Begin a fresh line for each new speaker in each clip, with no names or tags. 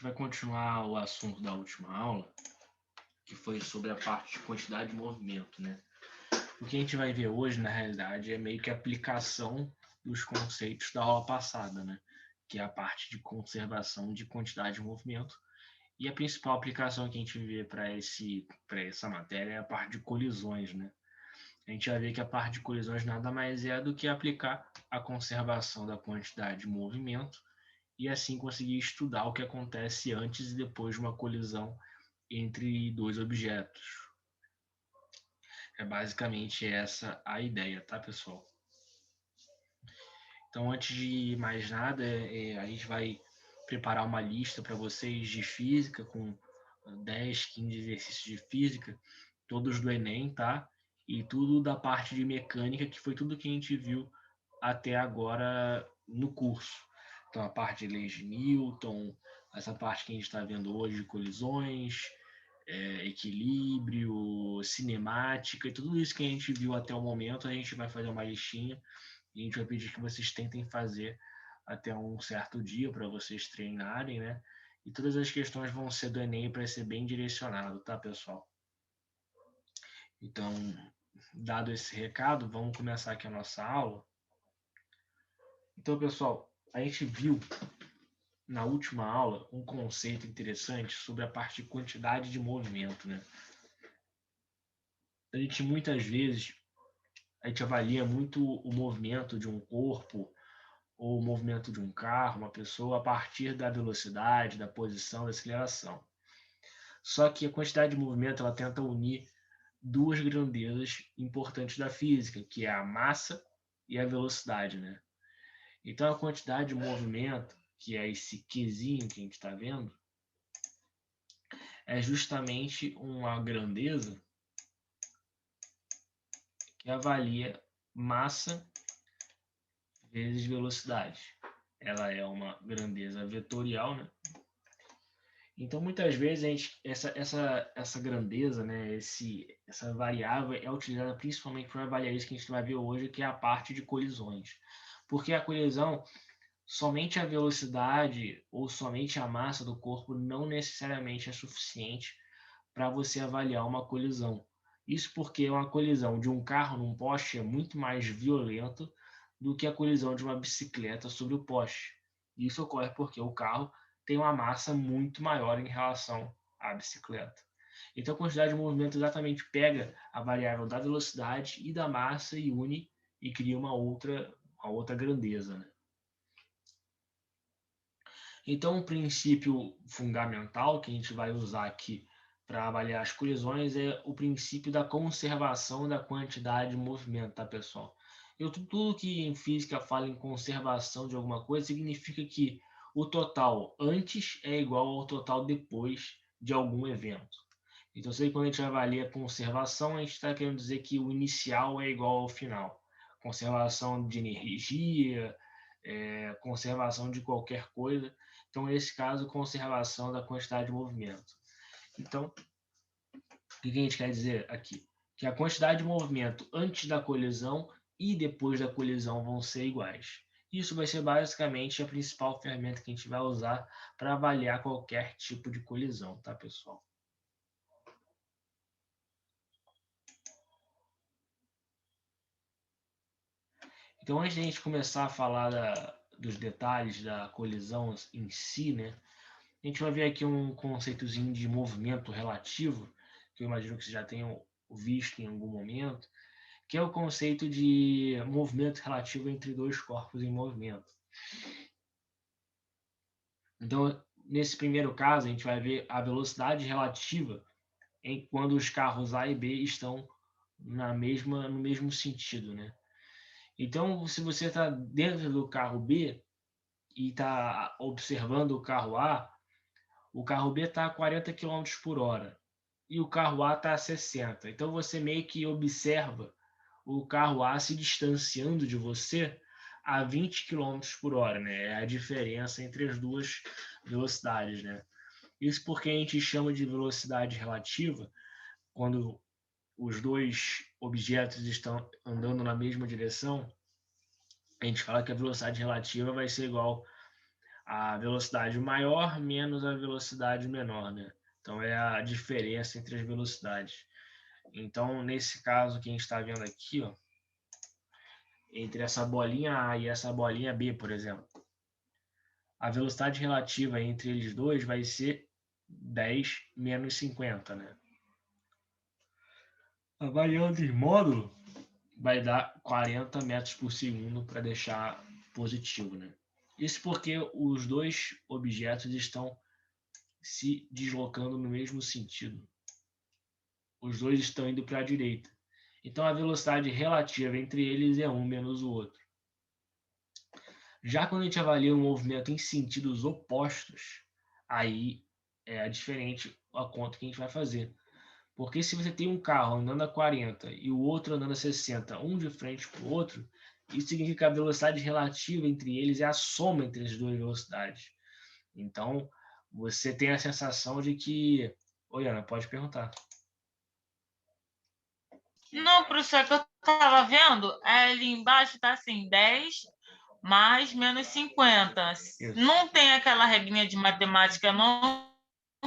gente vai continuar o assunto da última aula, que foi sobre a parte de quantidade de movimento, né? O que a gente vai ver hoje, na realidade, é meio que a aplicação dos conceitos da aula passada, né? Que é a parte de conservação de quantidade de movimento. E a principal aplicação que a gente vê para essa matéria é a parte de colisões, né? A gente vai ver que a parte de colisões nada mais é do que aplicar a conservação da quantidade de movimento e assim conseguir estudar o que acontece antes e depois de uma colisão entre dois objetos. É basicamente essa a ideia, tá, pessoal? Então, antes de mais nada, a gente vai preparar uma lista para vocês de física com 10, 15 exercícios de física, todos do Enem, tá? E tudo da parte de mecânica, que foi tudo que a gente viu até agora no curso. Então, a parte de leis de Newton, essa parte que a gente está vendo hoje de colisões, equilíbrio, cinemática e tudo isso que a gente viu até o momento, a gente vai fazer uma listinha e a gente vai pedir que vocês tentem fazer até um certo dia para vocês treinarem, né? E todas as questões vão ser do Enem para ser bem direcionado, tá, pessoal? Então, dado esse recado, vamos começar aqui a nossa aula. Então, pessoal, a gente viu na última aula um conceito interessante sobre a parte de quantidade de movimento, né? A gente muitas vezes a gente avalia muito o movimento de um corpo ou o movimento de um carro, uma pessoa, a partir da velocidade, da posição, da aceleração. Só que a quantidade de movimento ela tenta unir duas grandezas importantes da física, que é a massa e a velocidade, né? Então a quantidade de movimento, que é esse Qzinho que a gente está vendo, é justamente uma grandeza que avalia massa vezes velocidade. Ela é uma grandeza vetorial, né? Então, muitas vezes, essa grandeza, né, essa variável é utilizada principalmente para avaliar isso que a gente vai ver hoje, que é a parte de colisões. Porque a colisão, somente a velocidade ou somente a massa do corpo não necessariamente é suficiente para você avaliar uma colisão. Isso porque uma colisão de um carro num poste é muito mais violenta do que a colisão de uma bicicleta sobre o poste. Isso ocorre porque o carro tem uma massa muito maior em relação à bicicleta. Então, a quantidade de movimento exatamente pega a variável da velocidade e da massa e une e cria uma outra grandeza, né? Então, o princípio fundamental que a gente vai usar aqui para avaliar as colisões é o princípio da conservação da quantidade de movimento, tá, pessoal? Tudo que em física fala em conservação de alguma coisa significa que o total antes é igual ao total depois de algum evento. Então, quando a gente avalia conservação, a gente está querendo dizer que o inicial é igual ao final. Conservação de energia, conservação de qualquer coisa. Então, nesse caso, conservação da quantidade de movimento. Então, o que a gente quer dizer aqui? Que a quantidade de movimento antes da colisão e depois da colisão vão ser iguais. Isso vai ser basicamente a principal ferramenta que a gente vai usar para avaliar qualquer tipo de colisão, tá, pessoal? Então, antes de a gente começar a falar dos detalhes da colisão em si, né, a gente vai ver aqui um conceitozinho de movimento relativo, que eu imagino que vocês já tenham visto em algum momento, que é o conceito de movimento relativo entre dois corpos em movimento. Então, nesse primeiro caso, a gente vai ver a velocidade relativa em quando os carros A e B estão no mesmo sentido, né? Então, se você está dentro do carro B e está observando o carro B está a 40 km por hora e o carro A está a 60. Então você meio que observa o carro A se distanciando de você a 20 km por hora, né? É a diferença entre as duas velocidades, né? Isso porque a gente chama de velocidade relativa quando os dois objetos estão andando na mesma direção. A gente fala que a velocidade relativa vai ser igual a velocidade maior menos a velocidade menor, né? Então, é a diferença entre as velocidades. Então, nesse caso que a gente está vendo aqui, ó, entre essa bolinha A e essa bolinha B, por exemplo, a velocidade relativa entre eles dois vai ser 10 menos 50, né? Avaliando em módulo, vai dar 40 metros por segundo para deixar positivo, né? Isso porque os dois objetos estão se deslocando no mesmo sentido. Os dois estão indo para a direita. Então a velocidade relativa entre eles é um menos o outro. Já quando a gente avalia um movimento em sentidos opostos, aí é diferente a conta que a gente vai fazer. Porque se você tem um carro andando a 40 e o outro andando a 60, um de frente para o outro, isso significa que a velocidade relativa entre eles é a soma entre as duas velocidades. Então, você tem a sensação de que... Oi, Ana, pode perguntar.
Não, professor, que eu estava vendo, ali embaixo está assim, 10 mais menos 50.
Isso.
Não tem aquela regrinha de matemática, não,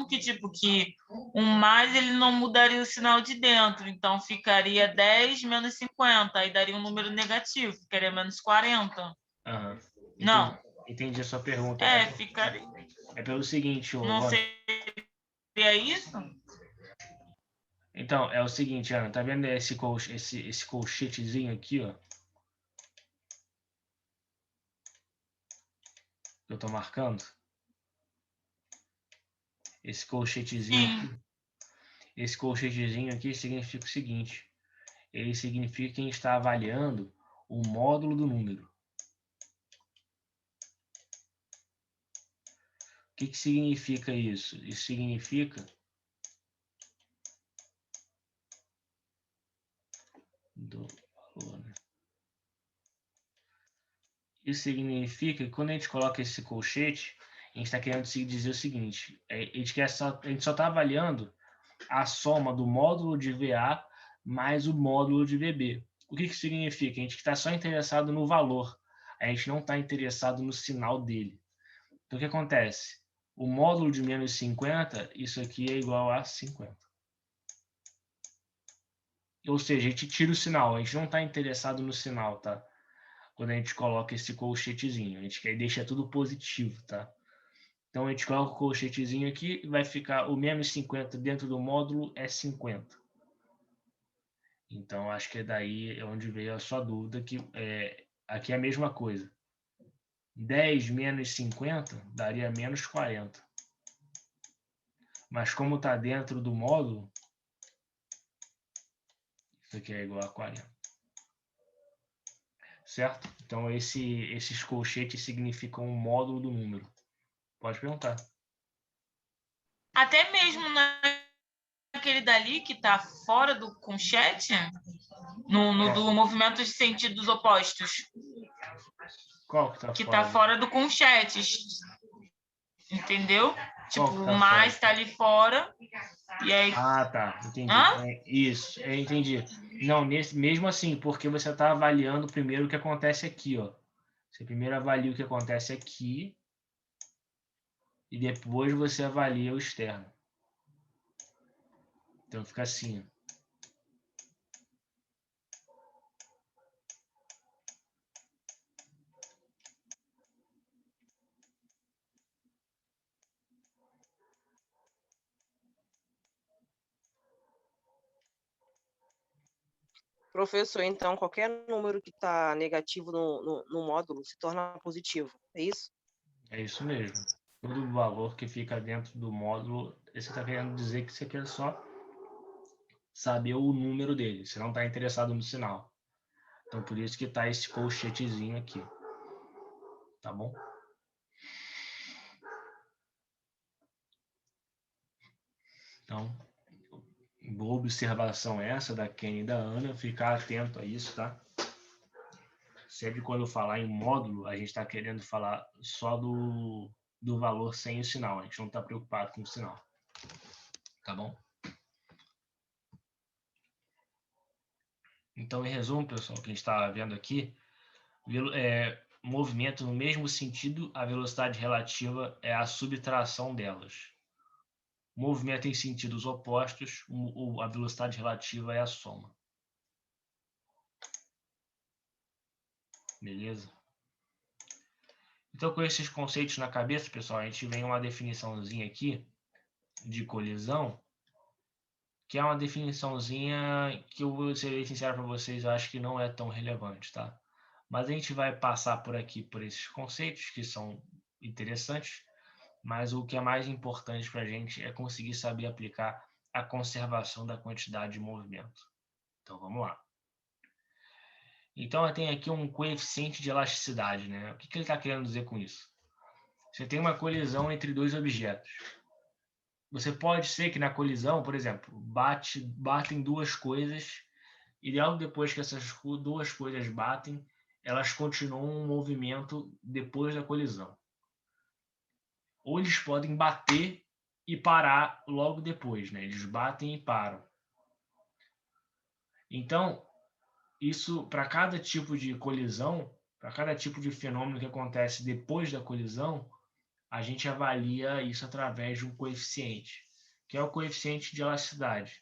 que tipo que um mais ele não mudaria o sinal de dentro, então ficaria 10 menos 50, aí daria um número negativo, ficaria menos 40.
Uhum.
Não.
Entendi a sua pergunta.
Ficaria.
É pelo seguinte,
Não
Ana.
seria isso?
Então, é o seguinte, Ana, tá vendo esse colchetezinho aqui, ó? Que eu tô marcando? Esse colchetezinho aqui. Esse colchetezinho aqui significa o seguinte. Ele significa que a gente está avaliando o módulo do número. O que significa isso? Isso significa do valor, né? Isso significa que quando a gente coloca esse colchete, a gente está querendo dizer o seguinte: a gente só está avaliando a soma do módulo de VA mais o módulo de VB. O que significa? A gente está só interessado no valor, a gente não está interessado no sinal dele. Então, o que acontece? O módulo de menos 50, isso aqui é igual a 50. Ou seja, a gente tira o sinal, a gente não está interessado no sinal, tá? Quando a gente coloca esse colchetezinho, a gente quer deixar tudo positivo, tá? Então a gente coloca o colchetezinho aqui e vai ficar o menos 50 dentro do módulo é 50. Então acho que é daí onde veio a sua dúvida, que aqui é a mesma coisa. 10 menos 50 daria menos 40. Mas como está dentro do módulo, isso aqui é igual a 40. Certo? Então esses colchetes significam o módulo do número. Pode perguntar.
Até mesmo naquele dali que está fora do colchete, do movimento de sentidos opostos.
Qual que está fora?
Que está fora do colchete. Entendeu? Tipo,
Qual que tá
o mais
fora?
está ali fora. E aí.
Ah, tá. Entendi. Isso, entendi. Não, mesmo assim, porque você está avaliando primeiro o que acontece aqui, ó. Você primeiro avalia o que acontece aqui e depois você avalia o externo. Então fica assim.
Professor, então qualquer número que está negativo no módulo se torna positivo, é isso?
É isso mesmo. Todo valor que fica dentro do módulo, você está querendo dizer que você quer só saber o número dele. Você não está interessado no sinal. Então por isso que está esse colchetezinho aqui. Tá bom? Então, boa observação essa da Kenny e da Ana. Ficar atento a isso, tá? Sempre quando eu falar em módulo, a gente está querendo falar só do valor sem o sinal. A gente não está preocupado com o sinal. Tá bom? Então, em resumo, pessoal, o que a gente está vendo aqui, movimento no mesmo sentido, a velocidade relativa é a subtração delas. Movimento em sentidos opostos, a velocidade relativa é a soma. Beleza? Então, com esses conceitos na cabeça, pessoal, a gente vem uma definiçãozinha aqui de colisão, que é uma definiçãozinha que eu vou ser sincero para vocês, eu acho que não é tão relevante, tá? Mas a gente vai passar por aqui por esses conceitos que são interessantes, mas o que é mais importante para a gente é conseguir saber aplicar a conservação da quantidade de movimento. Então, vamos lá. Então, eu tenho aqui um coeficiente de elasticidade, né? O que ele está querendo dizer com isso? Você tem uma colisão entre dois objetos. Você pode ser que na colisão, por exemplo, batem duas coisas e logo depois que essas duas coisas batem, elas continuam um movimento depois da colisão. Ou eles podem bater e parar logo depois, né? Eles batem e param. Então, isso para cada tipo de colisão, para cada tipo de fenômeno que acontece depois da colisão, a gente avalia isso através de um coeficiente, que é o coeficiente de elasticidade.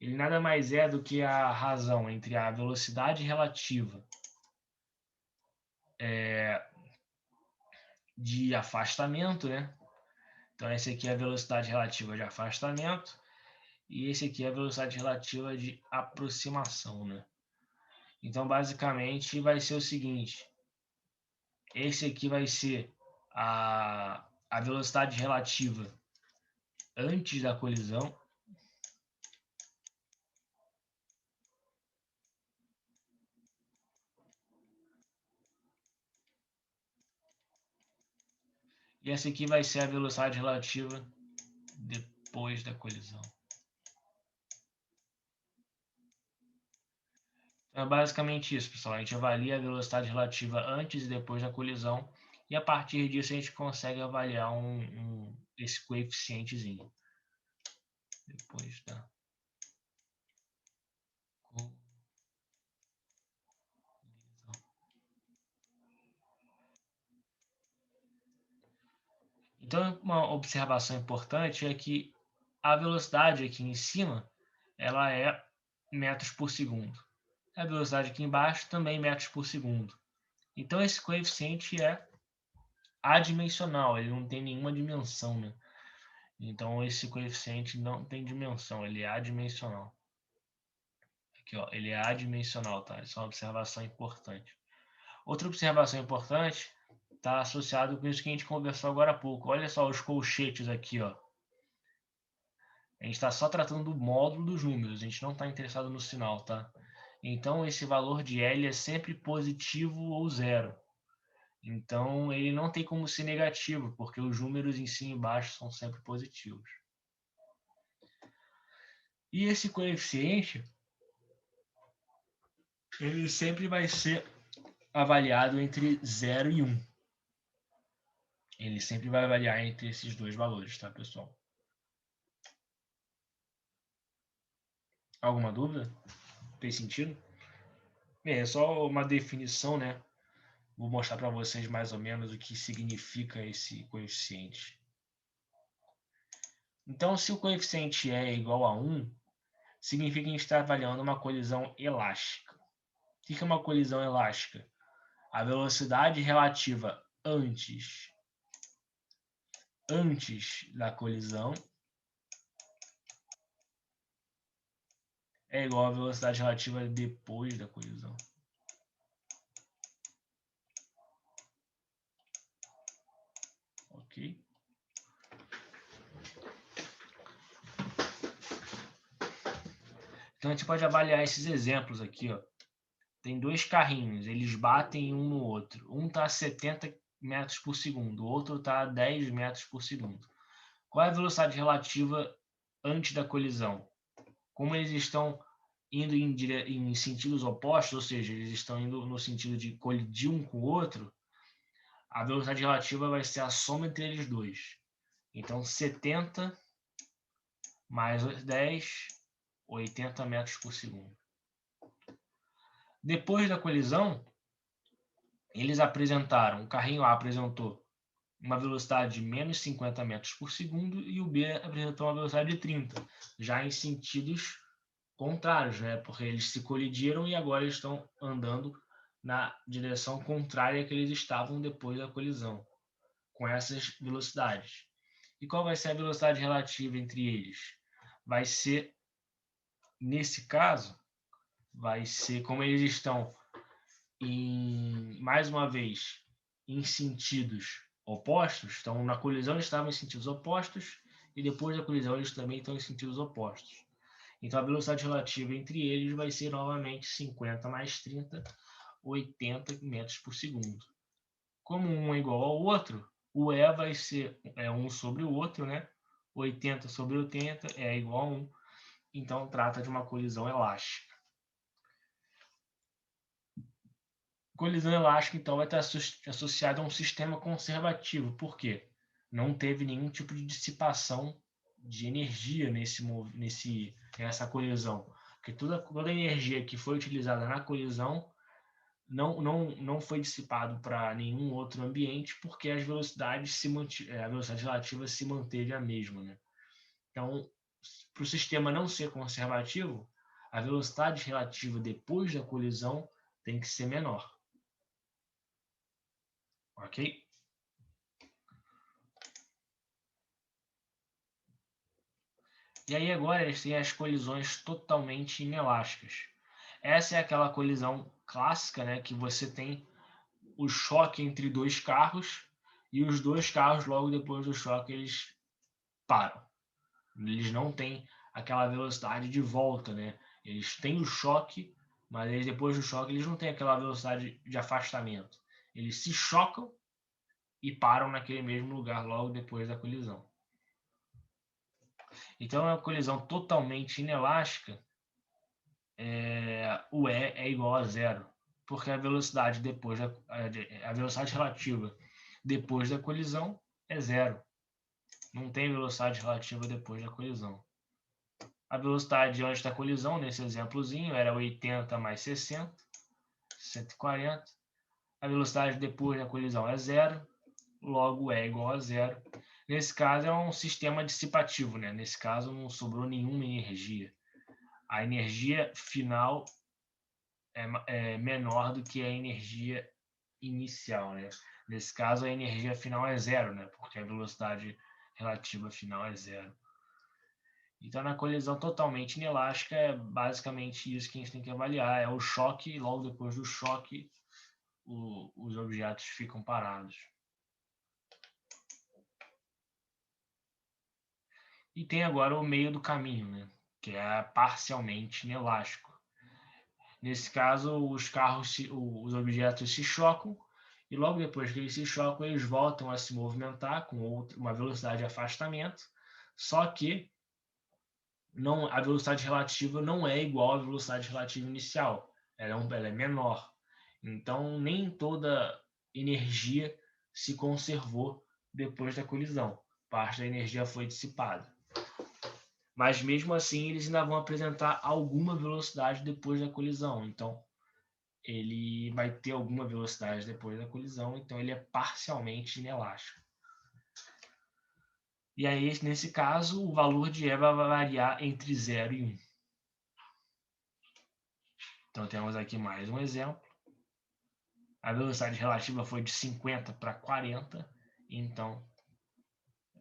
Ele nada mais é do que a razão entre a velocidade relativa de afastamento, né? Então, esse aqui é a velocidade relativa de afastamento e esse aqui é a velocidade relativa de aproximação, né? Então, basicamente, vai ser o seguinte. Esse aqui vai ser a velocidade relativa antes da colisão. E essa aqui vai ser a velocidade relativa depois da colisão. Então, é basicamente isso, pessoal. A gente avalia a velocidade relativa antes e depois da colisão. E a partir disso a gente consegue avaliar esse coeficientezinho. Depois da colisão. Então, uma observação importante é que a velocidade aqui em cima, ela é metros por segundo. A velocidade aqui embaixo também metros por segundo. Então, esse coeficiente é adimensional, ele não tem nenhuma dimensão, né? Então, esse coeficiente não tem dimensão, ele é adimensional. Aqui, ó, ele é adimensional, tá? Isso é uma observação importante. Outra observação importante está associado com isso que a gente conversou agora há pouco. Olha só os colchetes aqui, ó. A gente está só tratando do módulo dos números, a gente não está interessado no sinal, tá? Então, esse valor de L é sempre positivo ou zero. Então, ele não tem como ser negativo, porque os números em cima e embaixo são sempre positivos. E esse coeficiente, ele sempre vai ser avaliado entre 0 e 1. Ele sempre vai variar entre esses dois valores, tá, pessoal? Alguma dúvida? Fez sentido? Bem, é só uma definição, né? Vou mostrar para vocês mais ou menos o que significa esse coeficiente. Então, se o coeficiente é igual a 1, significa que a gente está avaliando uma colisão elástica. O que é uma colisão elástica? A velocidade relativa antes da colisão é igual à velocidade relativa depois da colisão. Ok? Então a gente pode avaliar esses exemplos aqui, ó. Tem dois carrinhos, eles batem um no outro. Um está a 70 metros por segundo, o outro está a 10 metros por segundo. Qual é a velocidade relativa antes da colisão? Como eles estão indo em sentidos opostos, ou seja, eles estão indo no sentido de colidir um com o outro, a velocidade relativa vai ser a soma entre eles dois. Então, 70 mais 10, 80 metros por segundo. Depois da colisão, o carrinho A apresentou uma velocidade de menos 50 metros por segundo e o B apresentou uma velocidade de 30, já em sentidos contrários, né? Porque eles se colidiram e agora estão andando na direção contrária que eles estavam depois da colisão, com essas velocidades. E qual vai ser a velocidade relativa entre eles? Vai ser, nesse caso, vai ser como eles estão mais uma vez, em sentidos opostos. Então, na colisão eles estavam em sentidos opostos e depois da colisão eles também estão em sentidos opostos. Então, a velocidade relativa entre eles vai ser novamente 50 mais 30, 80 metros por segundo. Como um é igual ao outro, o E vai ser um sobre o outro, né? 80 sobre 80 é igual a 1. Então, trata de uma colisão elástica. Colisão elástica, então, vai estar associada a um sistema conservativo. Por quê? Não teve nenhum tipo de dissipação de energia nessa colisão. Porque toda a energia que foi utilizada na colisão não foi dissipado para nenhum outro ambiente, porque as velocidades a velocidade relativa se manteve a mesma, né? Então, para o sistema não ser conservativo, a velocidade relativa depois da colisão tem que ser menor. Ok? E aí agora eles têm as colisões totalmente inelásticas. Essa é aquela colisão clássica, né, que você tem o choque entre dois carros e os dois carros logo depois do choque eles param. Eles não têm aquela velocidade de volta, né? Eles têm o choque, mas eles, depois do choque eles não têm aquela velocidade de afastamento. Eles se chocam e param naquele mesmo lugar logo depois da colisão. Então, é uma colisão totalmente inelástica, o E é igual a zero, porque a velocidade a velocidade relativa depois da colisão é zero. Não tem velocidade relativa depois da colisão. A velocidade antes da colisão, nesse exemplozinho, era 80 mais 60, 140. A velocidade depois da colisão é zero, logo é igual a zero. Nesse caso, é um sistema dissipativo, né? Nesse caso, não sobrou nenhuma energia. A energia final é menor do que a energia inicial, né? Nesse caso, a energia final é zero, né? Porque a velocidade relativa final é zero. Então, na colisão totalmente inelástica, é basicamente isso que a gente tem que avaliar. É o choque, e logo depois do choque, os objetos ficam parados. E tem agora o meio do caminho, né? Que é parcialmente inelástico. Nesse caso, os objetos se chocam e logo depois que eles se chocam, eles voltam a se movimentar com uma velocidade de afastamento, só que a velocidade relativa não é igual à velocidade relativa inicial, ela é menor. Então, nem toda energia se conservou depois da colisão. Parte da energia foi dissipada. Mas, mesmo assim, eles ainda vão apresentar alguma velocidade depois da colisão. Então, ele vai ter alguma velocidade depois da colisão, então ele é parcialmente inelástico. E aí, nesse caso, o valor de E vai variar entre 0 e 1. Então, temos aqui mais um exemplo. A velocidade relativa foi de 50 para 40, então,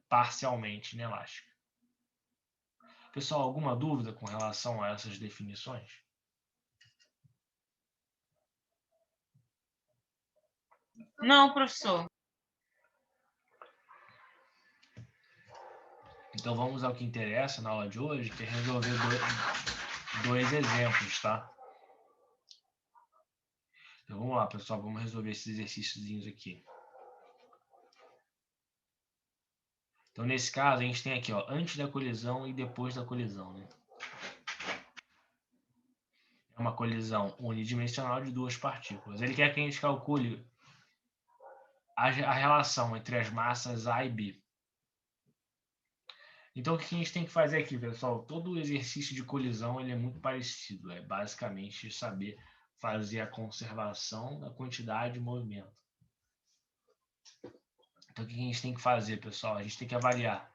parcialmente inelástica. Pessoal, alguma dúvida com relação a essas definições?
Não, professor.
Então, vamos ao que interessa na aula de hoje, que é resolver dois exemplos, tá? Então, vamos lá, pessoal, vamos resolver esses exercíciozinhos aqui. Então, nesse caso, a gente tem aqui, ó, antes da colisão e depois da colisão, né? É uma colisão unidimensional de duas partículas. Ele quer que a gente calcule a relação entre as massas A e B. Então, o que a gente tem que fazer aqui, pessoal? Todo o exercício de colisão ele é muito parecido. É basicamente saber fazer a conservação da quantidade de movimento. Então, o que a gente tem que fazer, pessoal? A gente tem que avaliar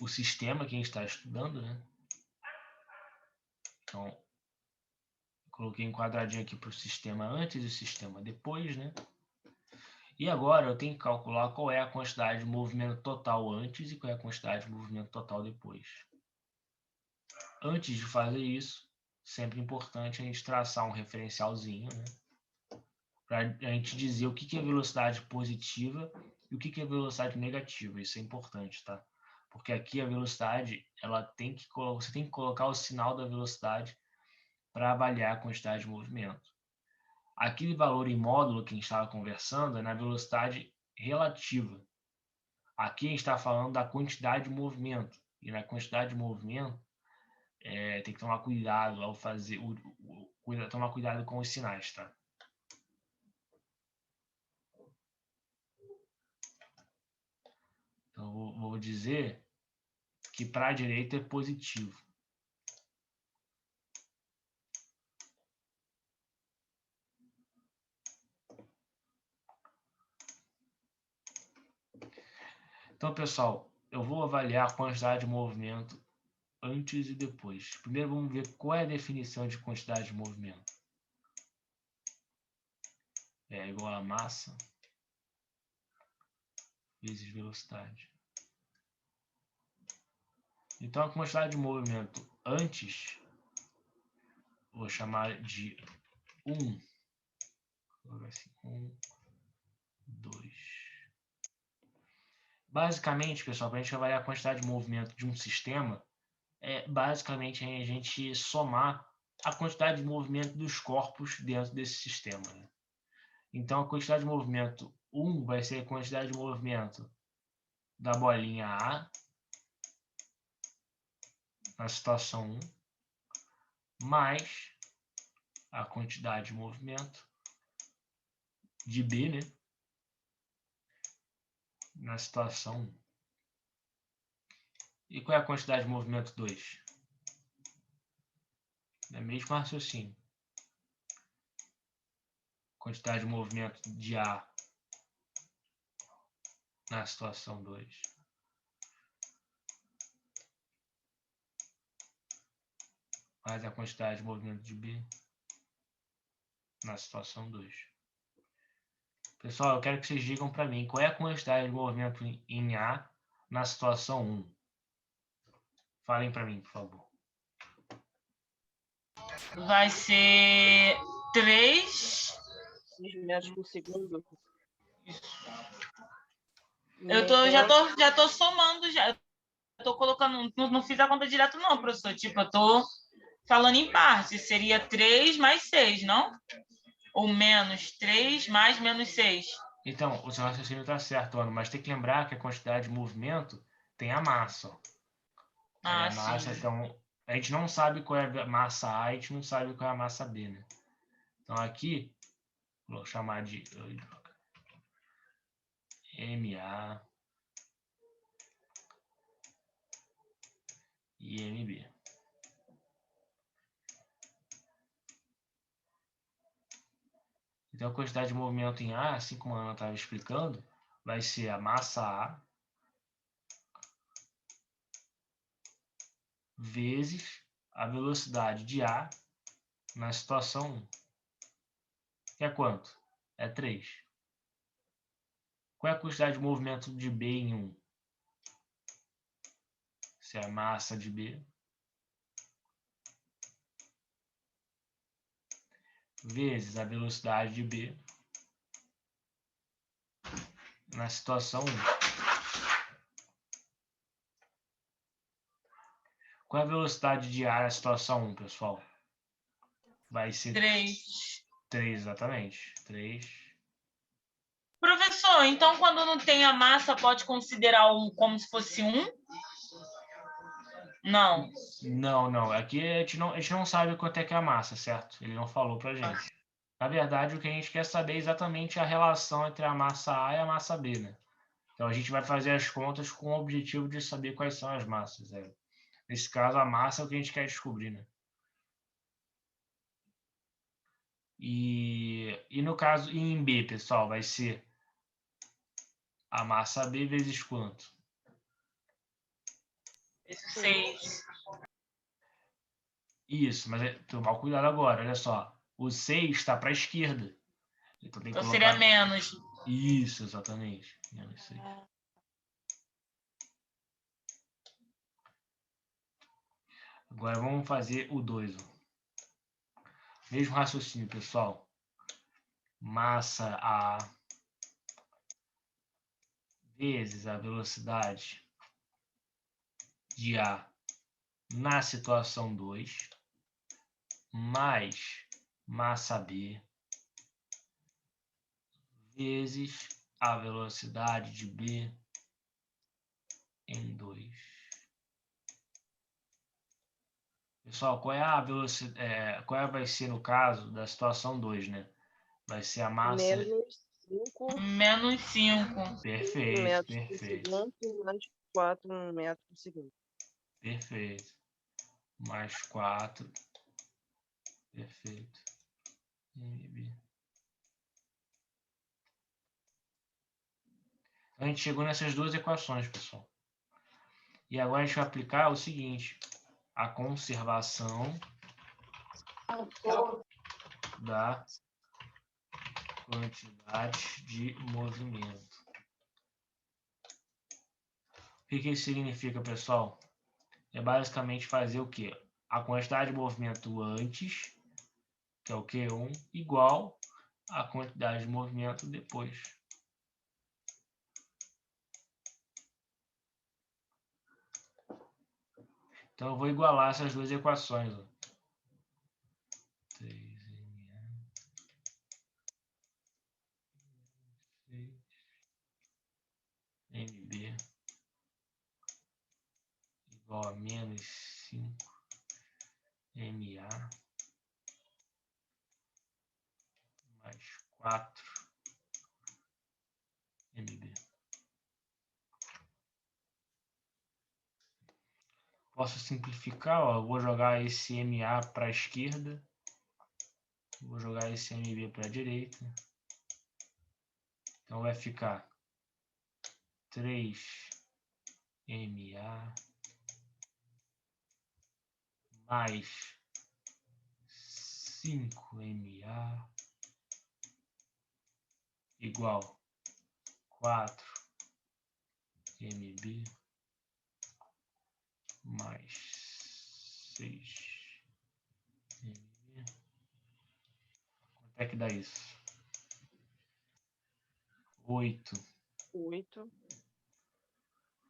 o sistema que a gente está estudando, né? Então, coloquei um quadradinho aqui para o sistema antes e o sistema depois, né? E agora eu tenho que calcular qual é a quantidade de movimento total antes e qual é a quantidade de movimento total depois. Antes de fazer isso, sempre importante a gente traçar um referencialzinho, né? Para a gente dizer o que é velocidade positiva e o que é velocidade negativa. Isso é importante, tá? Porque aqui a velocidade, você tem que colocar o sinal da velocidade para avaliar a quantidade de movimento. Aquele valor em módulo que a gente estava conversando é na velocidade relativa. Aqui a gente está falando da quantidade de movimento. E na quantidade de movimento, tem que tomar cuidado ao fazer, tomar cuidado com os sinais, tá? Então, vou dizer que para a direita é positivo. Então, pessoal, eu vou avaliar a quantidade de movimento antes e depois. Primeiro, vamos ver qual é a definição de quantidade de movimento. É igual a massa vezes velocidade. Então, a quantidade de movimento antes, vou chamar de 1. Vou colocar assim, 1, 2. Basicamente, pessoal, para a gente avaliar a quantidade de movimento de um sistema, basicamente a gente somar a quantidade de movimento dos corpos dentro desse sistema, né? Então, a quantidade de movimento 1 vai ser a quantidade de movimento da bolinha A na situação 1, mais a quantidade de movimento de B, né, na situação 1. E qual é a quantidade de movimento 2? É o mesmo raciocínio. Quantidade de movimento de A na situação 2. Mais a quantidade de movimento de B na situação 2. Pessoal, eu quero que vocês digam para mim qual é a quantidade de movimento em A na situação 1. Falem para mim, por favor.
Vai ser 3
metros por segundo.
Já tô somando já. Eu tô colocando, não fiz a conta direto não, professor. Tipo, eu tô falando em parte. Seria 3 mais 6, não? Ou menos 3 mais menos 6.
Então, o seu raciocínio está certo, Ana, mas tem que lembrar que a quantidade de movimento tem a massa.
Ah,
a massa,
sim.
então, a gente não sabe qual é a massa A, a gente não sabe qual é a massa B, né? Então, aqui, vou chamar de MA e MB. Então, a quantidade de movimento em A, assim como a Ana estava explicando, vai ser a massa A vezes a velocidade de A na situação 1. Que é quanto? É 3. Qual é a quantidade de movimento de B em 1? Se é a massa de B vezes a velocidade de B na situação 1. Qual é a velocidade de A na situação 1, pessoal? Vai ser
3.
3, exatamente. 3.
Professor, então quando não tem a massa, pode considerar como se fosse 1? Não.
Não. Aqui a gente não sabe quanto é que é a massa, certo? Ele não falou pra gente. Na verdade, o que a gente quer saber é exatamente a relação entre a massa A e a massa B, né? Então a gente vai fazer as contas com o objetivo de saber quais são as massas. Nesse caso, a massa é o que a gente quer descobrir, né? E no caso, em B, pessoal, vai ser a massa B vezes quanto?
6.
Isso, mas tomar cuidado agora, olha só. O 6 está para a esquerda. Então tem que
Então
colocar...
seria menos.
Isso, exatamente. Menos 6. Agora vamos fazer o 2. Mesmo raciocínio, pessoal. Massa A vezes a velocidade de A na situação 2, mais massa B vezes a velocidade de B em 2. Pessoal, qual é a velocidade? Qual vai ser no caso da situação 2, né? Vai ser a massa...
Menos 5
Menos 5.
Perfeito,
metros por
perfeito,
segundo, mais 4 metros por segundo.
perfeito. Mais 4. Perfeito. MB. A gente chegou nessas duas equações, pessoal. E agora a gente vai aplicar o seguinte: a conservação da quantidade de movimento. O que isso significa, pessoal? É basicamente fazer o quê? A quantidade de movimento antes, que é o Q1, igual a quantidade de movimento depois. Então eu vou igualar essas duas equações. 3MA MB igual a menos 5MA mais 4MB. Posso simplificar, ó, vou jogar esse MA para a esquerda, vou jogar esse MB para a direita. Então vai ficar 3MA mais 5MA igual 4MB mais 6MB. Quanto é que dá isso? 8.
8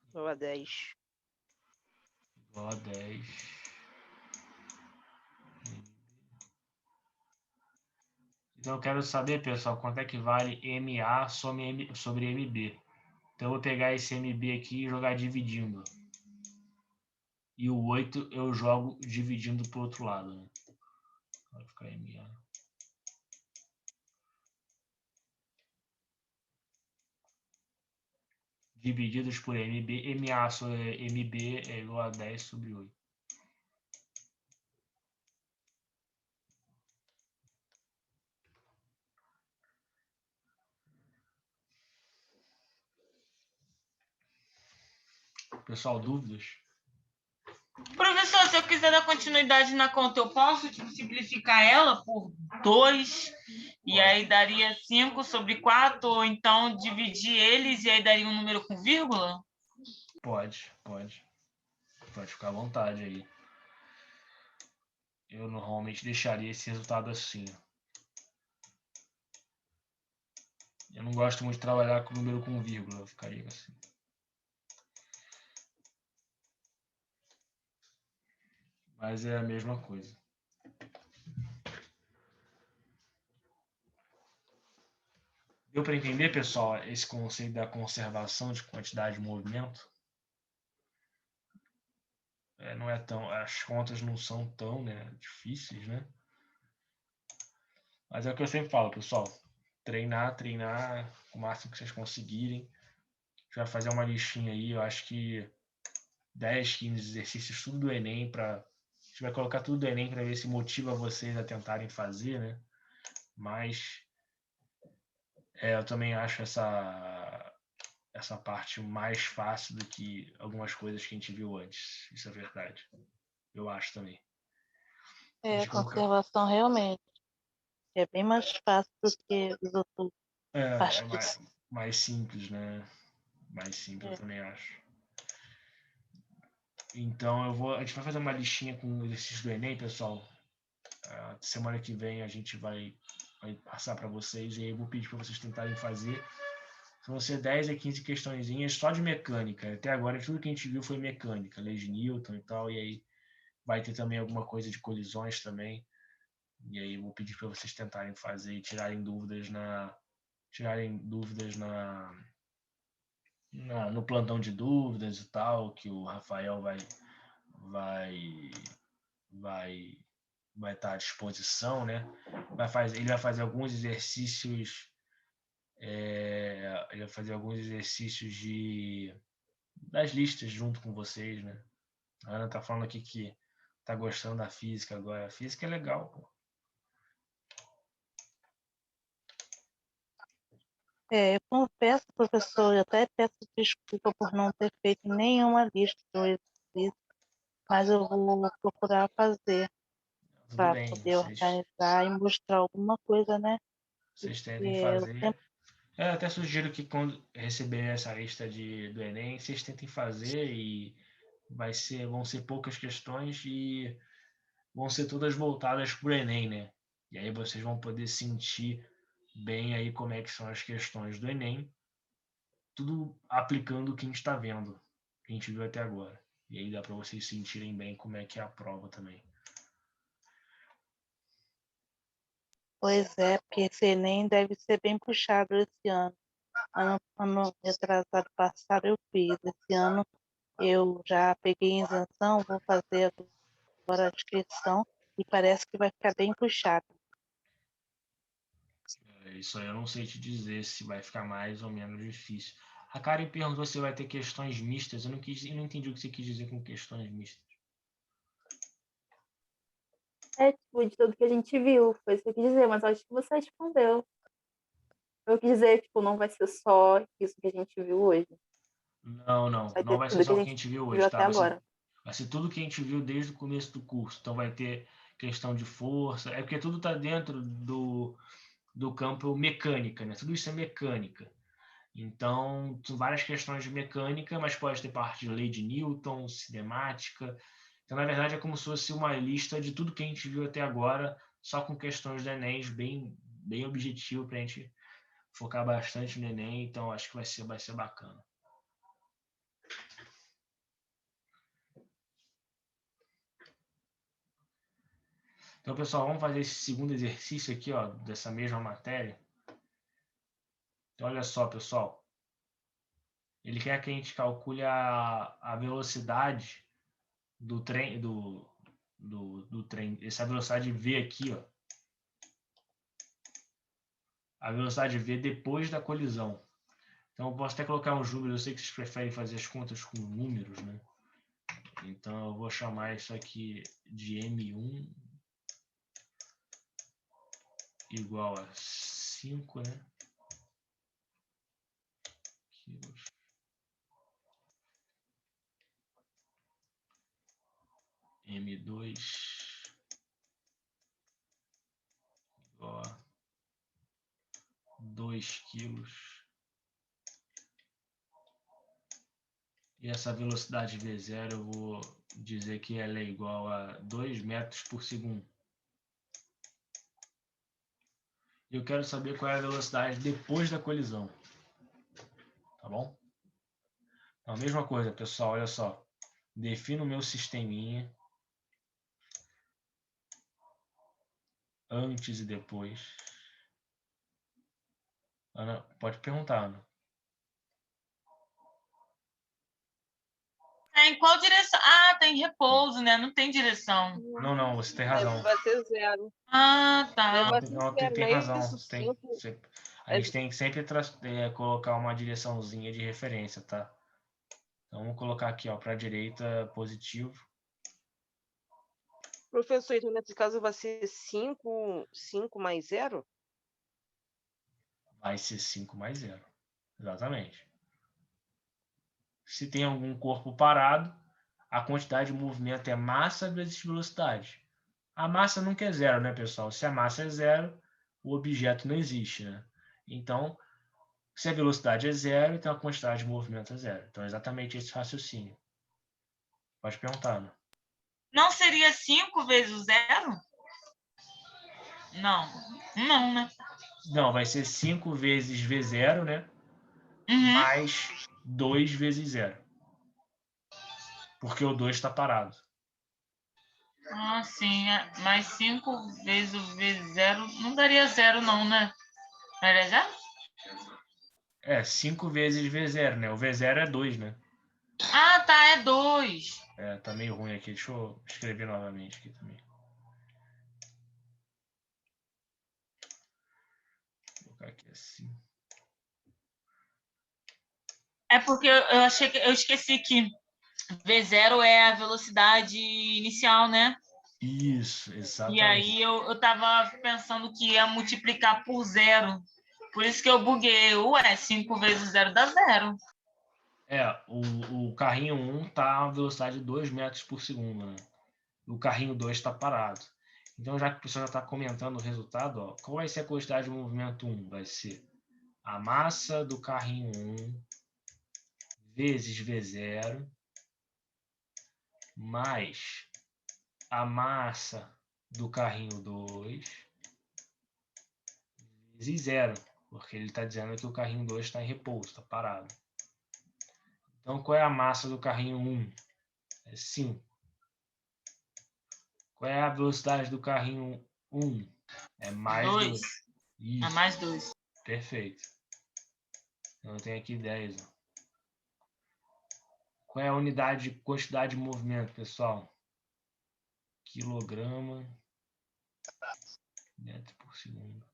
igual a 10.
Igual a 10. Então eu quero saber, pessoal, quanto é que vale MA sobre MB. Então eu vou pegar esse MB aqui e jogar dividindo. E o 8 eu jogo dividindo para o outro lado. Né? Vai ficar MA. Divididos por MB. MA sobre MB é igual a 10 sobre 8. Pessoal, dúvidas?
Professor, se eu quiser dar continuidade na conta, eu posso simplificar ela por 2 e aí daria 5 sobre 4, ou então dividir eles e aí daria um número com vírgula?
Pode. Pode ficar à vontade aí. Eu normalmente deixaria esse resultado assim. Eu não gosto muito de trabalhar com número com vírgula, eu ficaria assim. Mas é a mesma coisa. Deu para entender, pessoal, esse conceito da conservação de quantidade de movimento? Não é tão, as contas não são tão, né, difíceis, né? Mas é o que eu sempre falo, pessoal. Treinar o máximo que vocês conseguirem. A gente vai fazer uma listinha aí, eu acho que 10, 15 exercícios, tudo do Enem, a gente vai colocar tudo do Enem para ver se motiva vocês a tentarem fazer, né? Mas eu também acho essa parte mais fácil do que algumas coisas que a gente viu antes. Isso é verdade. Eu acho também.
A conservação realmente é bem mais fácil do que os outros partidos.
mais simples, né? Mais simples, eu também acho. Então, a gente vai fazer uma listinha com o exercício do Enem, pessoal. Semana que vem a gente vai passar para vocês e aí eu vou pedir para vocês tentarem fazer. Vão ser 10 a 15 questõezinhas só de mecânica. Até agora, tudo que a gente viu foi mecânica, leis de Newton e tal, e aí vai ter também alguma coisa de colisões também. E aí eu vou pedir para vocês tentarem fazer e tirarem dúvidas no plantão de dúvidas e tal, que o Rafael vai estar à disposição, né? Ele vai fazer alguns exercícios das listas junto com vocês, né? A Ana tá falando aqui que tá gostando da física agora. A física é legal, pô.
Eu confesso, professor, eu até peço desculpa por não ter feito nenhuma lista do exercício, mas eu vou procurar fazer para poder organizar e mostrar alguma coisa, né?
Vocês tentem fazer. Eu até sugiro que quando receberem essa lista do Enem, vocês tentem fazer e vão ser poucas questões e vão ser todas voltadas para o Enem, né? E aí vocês vão poder sentir bem aí como é que são as questões do Enem, tudo aplicando o que a gente está vendo, que a gente viu até agora. E aí dá para vocês sentirem bem como é que é a prova também.
Pois é, porque esse Enem deve ser bem puxado esse ano. Ano retrasado passado eu fiz. Esse ano eu já peguei isenção, vou fazer agora a inscrição e parece que vai ficar bem puxado.
Isso aí eu não sei te dizer se vai ficar mais ou menos difícil. A Karen perguntou se vai ter questões mistas. Eu não entendi o que você quis dizer com questões mistas.
Tipo, de tudo que a gente viu, foi isso que eu quis dizer, mas eu acho que você respondeu. Eu quis dizer, tipo, não vai ser só isso que a gente viu hoje.
Não vai ser só o que a gente viu hoje,
até agora.
Vai ser tudo que a gente viu desde o começo do curso. Então vai ter questão de força, porque tudo está dentro do campo mecânica, né? Tudo isso é mecânica. Então, são várias questões de mecânica, mas pode ter parte de lei de Newton, cinemática. Então, na verdade, é como se fosse uma lista de tudo que a gente viu até agora, só com questões do Enem bem objetivo para a gente focar bastante no Enem. Então, acho que vai ser bacana. Então, pessoal, vamos fazer esse segundo exercício aqui, ó, dessa mesma matéria. Então, olha só, pessoal. Ele quer que a gente calcule a velocidade do trem, do trem, essa velocidade V aqui, ó. A velocidade V depois da colisão. Então, eu posso até colocar uns números. Eu sei que vocês preferem fazer as contas com números, né? Então, eu vou chamar isso aqui de M1 igual a 5, né? Quilos. M2 igual a 2 quilos. E essa velocidade V0 eu vou dizer que ela é igual a 2 metros por segundo. Eu quero saber qual é a velocidade depois da colisão. Tá bom? Então, a mesma coisa, pessoal, olha só. Defino o meu sisteminha antes e depois. Ana, pode perguntar, Ana.
Em qual direção? Ah, tem repouso, né? Não tem direção.
Não, você tem razão.
Vai ser 0.
Ah, tá.
Não, tem razão. A gente tem que sempre colocar uma direçãozinha de referência, tá? Então, vamos colocar aqui, ó, para a direita, positivo.
Professor, então nesse caso vai ser 5 mais 0?
Vai ser 5 mais 0. Exatamente. Se tem algum corpo parado, a quantidade de movimento é massa vezes velocidade. A massa nunca é zero, né, pessoal? Se a massa é zero, o objeto não existe, né? Então, se a velocidade é zero, então a quantidade de movimento é zero. Então, é exatamente esse raciocínio. Pode perguntar, Ana.
Não seria 5 vezes o zero? Não. Não, né?
Não, vai ser 5 vezes V0, né?
Uhum.
Mais 2 vezes 0. Porque o 2 está parado.
Ah, sim. Mais 5 vezes o V0 não daria 0, não, né? Daria 0?
É, 5 vezes V0, né? O V0 é 2, né?
Ah, tá. É 2.
É, tá meio ruim aqui. Deixa eu escrever novamente aqui também. Vou colocar aqui assim.
É porque eu achei que eu esqueci que V0 é a velocidade inicial, né?
Isso,
E
exatamente.
aí eu tava pensando que ia multiplicar por 0. Por isso que eu buguei. Ué, 5 vezes 0 dá 0.
É, o carrinho 1 tá a velocidade de 2 metros por segundo, né? O carrinho 2 está parado. Então, já que o pessoal já está comentando o resultado, ó, qual vai ser a quantidade de movimento 1? Vai ser a massa do carrinho 1 vezes V0 mais a massa do carrinho 2 vezes 0, porque ele está dizendo que o carrinho 2 está em repouso, está parado. Então, qual é a massa do carrinho 1? É 5. Qual é a velocidade do carrinho 1? É mais 2.
2.
Isso.
É mais 2.
Perfeito. Eu tenho aqui 10. Ó. Qual é a unidade de quantidade de movimento, pessoal? Quilograma metro por segundo.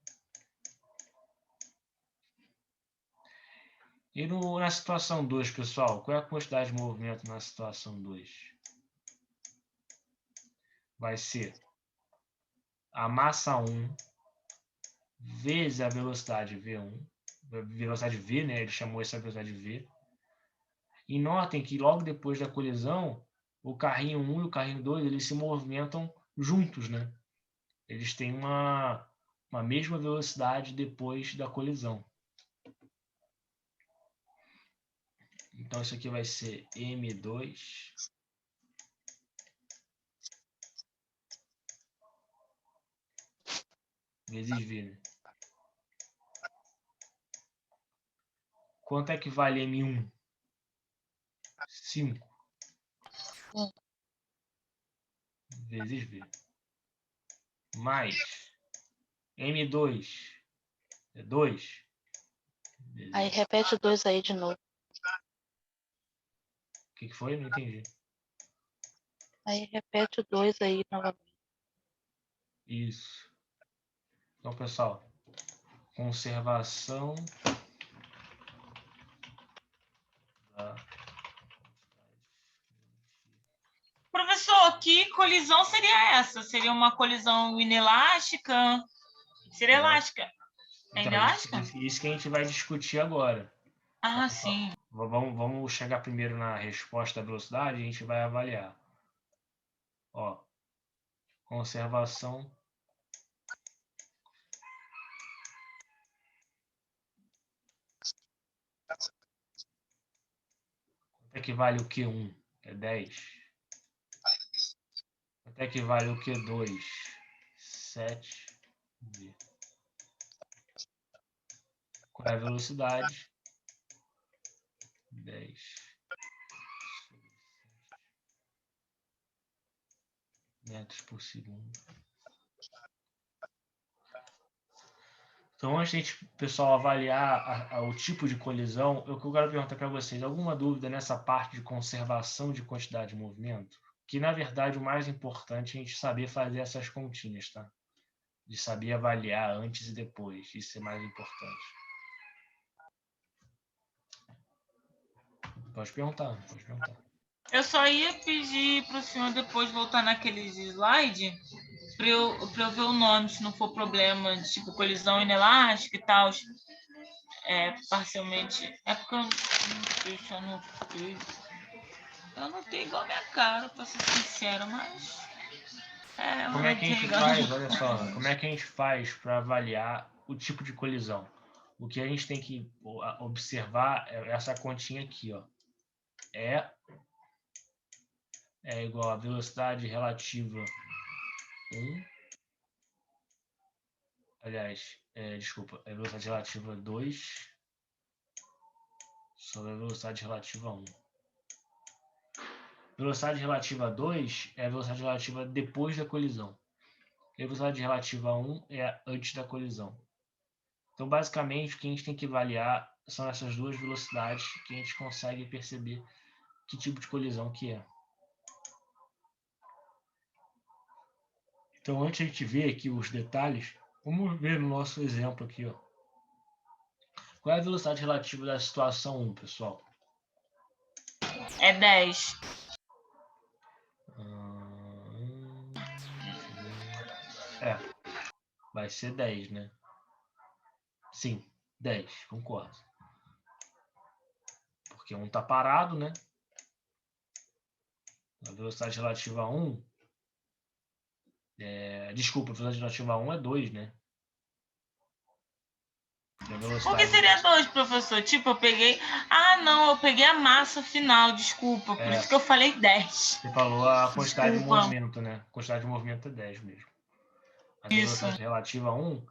E na situação 2, pessoal, qual é a quantidade de movimento na situação 2? Vai ser a massa 1 vezes a velocidade V1. Velocidade V, né? Ele chamou essa velocidade V. E notem que logo depois da colisão, o carrinho 1 e o carrinho 2 eles se movimentam juntos, né? Eles têm uma mesma velocidade depois da colisão. Então, isso aqui vai ser M2 vezes V, né? Quanto é que vale M1? 5 vezes V. Mais M2 é 2.
Aí repete o 2 aí de novo.
O que foi? Não entendi.
Aí repete o 2 aí novamente.
Isso. Então, pessoal, conservação da...
Professor, que colisão seria essa? Seria uma colisão inelástica? Seria elástica. É
Então,
inelástica?
isso que a gente vai discutir agora.
Ah, sim.
Vamos chegar primeiro na resposta da velocidade e a gente vai avaliar. Ó, conservação quanto é que vale o Q1? É 10. Quanto é que vale o Q2? 7. Qual é a velocidade? 10 metros por segundo. Então, antes de a gente, pessoal, avaliar o tipo de colisão, eu quero perguntar para vocês, alguma dúvida nessa parte de conservação de quantidade de movimento? Que, na verdade, o mais importante é a gente saber fazer essas continhas, tá? De saber avaliar antes e depois. Isso é mais importante. Pode perguntar, pode perguntar.
Eu só ia pedir para o senhor depois voltar naqueles slides para eu ver o nome, se não for problema de tipo colisão inelástica e tal. parcialmente. É porque eu não deixo no peso. Eu não tenho igual a minha cara, pra ser sincera, mas.
Como é que a gente faz? Olha só, como é que a gente faz para avaliar o tipo de colisão? O que a gente tem que observar é essa continha aqui, ó. É igual a velocidade relativa 1. Aliás, desculpa, é velocidade relativa 2 sobre a velocidade relativa 1. Velocidade relativa 2 é a velocidade relativa depois da colisão. E a velocidade relativa 1 é antes da colisão. Então, basicamente, o que a gente tem que avaliar são essas duas velocidades que a gente consegue perceber que tipo de colisão que é. Então, antes de a gente ver aqui os detalhes, vamos ver no nosso exemplo aqui, ó. Qual é a velocidade relativa da situação 1, pessoal?
É 10.
Vai ser 10, né? Sim, 10, concordo. Porque 1 tá parado, né? A velocidade relativa a 1... Desculpa, a velocidade relativa a 1 é 2, né?
Por que seria 2, professor? Tipo, eu peguei... Ah, não, eu peguei a massa final, desculpa. Por isso que eu falei 10.
Você falou a quantidade de movimento, né? A quantidade de movimento é 10 mesmo. A velocidade relativa a 1...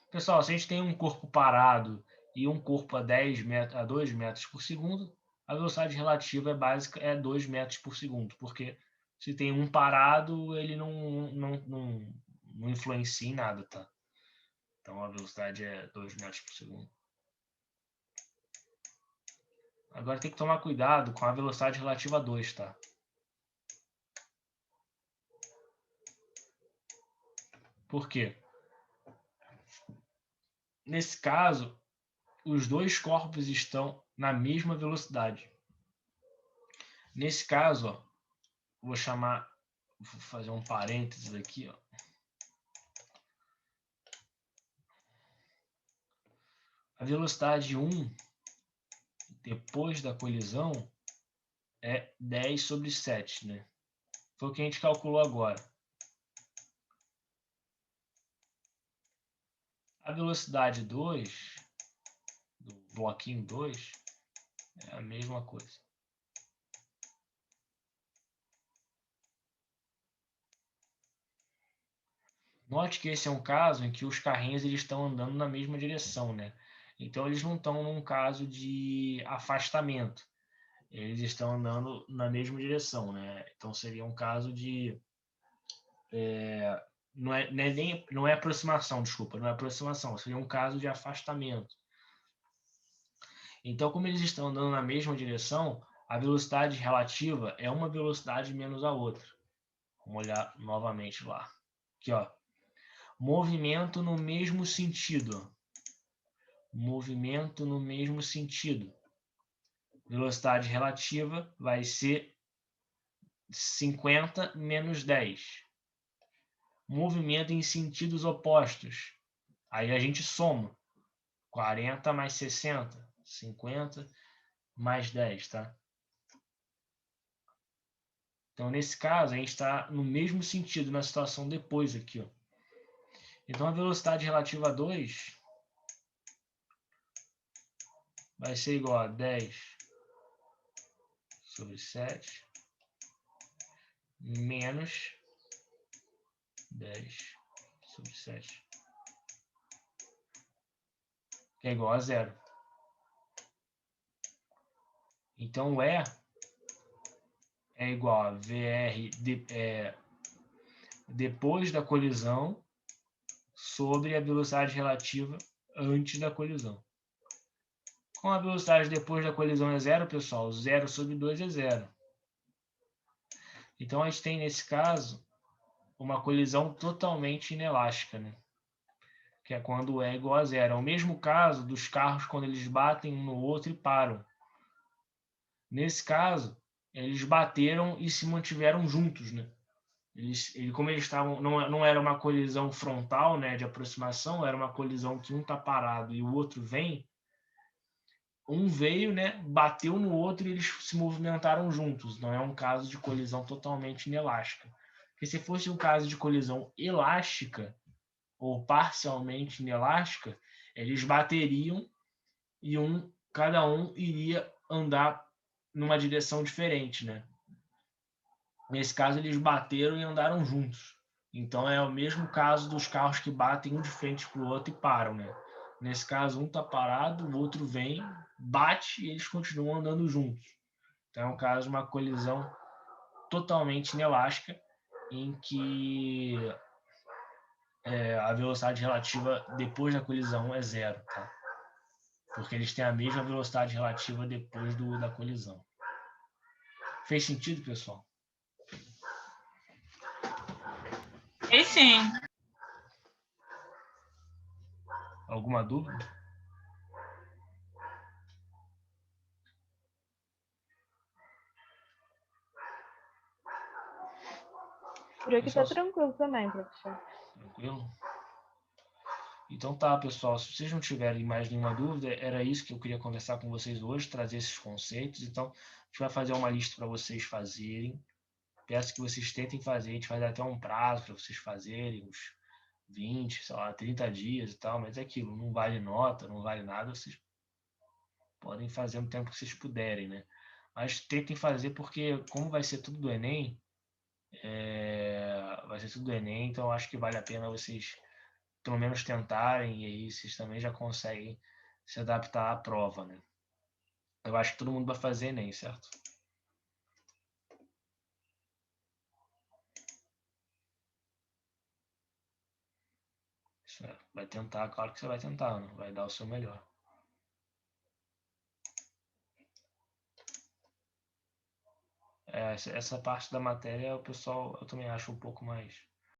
Pessoal, se a gente tem um corpo parado e um corpo a 2 metros por segundo, a velocidade relativa básica é 2 metros por segundo, porque se tem um parado, ele não influencia em nada, tá? Então a velocidade é 2 metros por segundo. Agora tem que tomar cuidado com a velocidade relativa a 2, tá? Por quê? Nesse caso, os dois corpos estão na mesma velocidade. Nesse caso, ó, vou fazer um parênteses aqui, ó. A velocidade 1, depois da colisão, é 10 sobre 7, né? Foi o que a gente calculou agora. A velocidade 2, do bloquinho 2, é a mesma coisa. Note que esse é um caso em que os carrinhos eles estão andando na mesma direção, né? Então, eles não estão num caso de afastamento. Eles estão andando na mesma direção, né? Então, seria um caso de... não é aproximação, desculpa. Não é aproximação. Seria um caso de afastamento. Então, como eles estão andando na mesma direção, a velocidade relativa é uma velocidade menos a outra. Vamos olhar novamente lá. Aqui, ó. Movimento no mesmo sentido. Movimento no mesmo sentido. Velocidade relativa vai ser 50 menos 10. Movimento em sentidos opostos. Aí a gente soma. 40 mais 60. 50 mais 10, tá? Então, nesse caso, a gente está no mesmo sentido na situação depois aqui, ó. Então, a velocidade relativa a 2 vai ser igual a 10 sobre 7 menos 10 sobre 7, que é igual a 0. Então, o E é igual a VR depois da colisão sobre a velocidade relativa antes da colisão. Com a velocidade depois da colisão é 0, pessoal, 0 sobre 2 é 0. Então, a gente tem, nesse caso, uma colisão totalmente inelástica, né? Que é quando o E é igual a 0. É o mesmo caso dos carros quando eles batem um no outro e param. Nesse caso, eles bateram e se mantiveram juntos, né? Como eles estavam, não era uma colisão frontal, né, de aproximação, era uma colisão que um está parado e o outro vem. um veio, né, bateu no outro e eles se movimentaram juntos. Não é um caso de colisão totalmente inelástica. Porque se fosse um caso de colisão elástica ou parcialmente inelástica, eles bateriam e cada um iria andar numa direção diferente, né? Nesse caso, eles bateram e andaram juntos. Então, é o mesmo caso dos carros que batem um de frente para o outro e param, né? Nesse caso, um está parado, o outro vem, bate e eles continuam andando juntos. Então, é um caso de uma colisão totalmente inelástica, em que a velocidade relativa depois da colisão é zero, tá? Porque eles têm a mesma velocidade relativa depois da colisão. Fez sentido, pessoal?
E sim.
Alguma dúvida?
Por aqui tá
Pessoal,
tranquilo também, professor.
tranquilo? Então tá, pessoal, se vocês não tiverem mais nenhuma dúvida, era isso que eu queria conversar com vocês hoje, trazer esses conceitos. Então, a gente vai fazer uma lista para vocês fazerem. Peço que vocês tentem fazer, a gente vai dar até um prazo para vocês fazerem, uns 20, sei lá, 30 dias e tal, mas é aquilo, não vale nota, não vale nada, vocês podem fazer no tempo que vocês puderem, né? Mas tentem fazer porque, como vai ser tudo do Enem, vai ser tudo do Enem, então eu acho que vale a pena vocês pelo menos tentarem, e aí vocês também já conseguem se adaptar à prova, né? Eu acho que todo mundo vai fazer Enem, certo? Isso é, vai tentar, claro que você vai tentar, né? Vai dar o seu melhor. Essa parte da matéria, o pessoal, eu também acho um pouco mais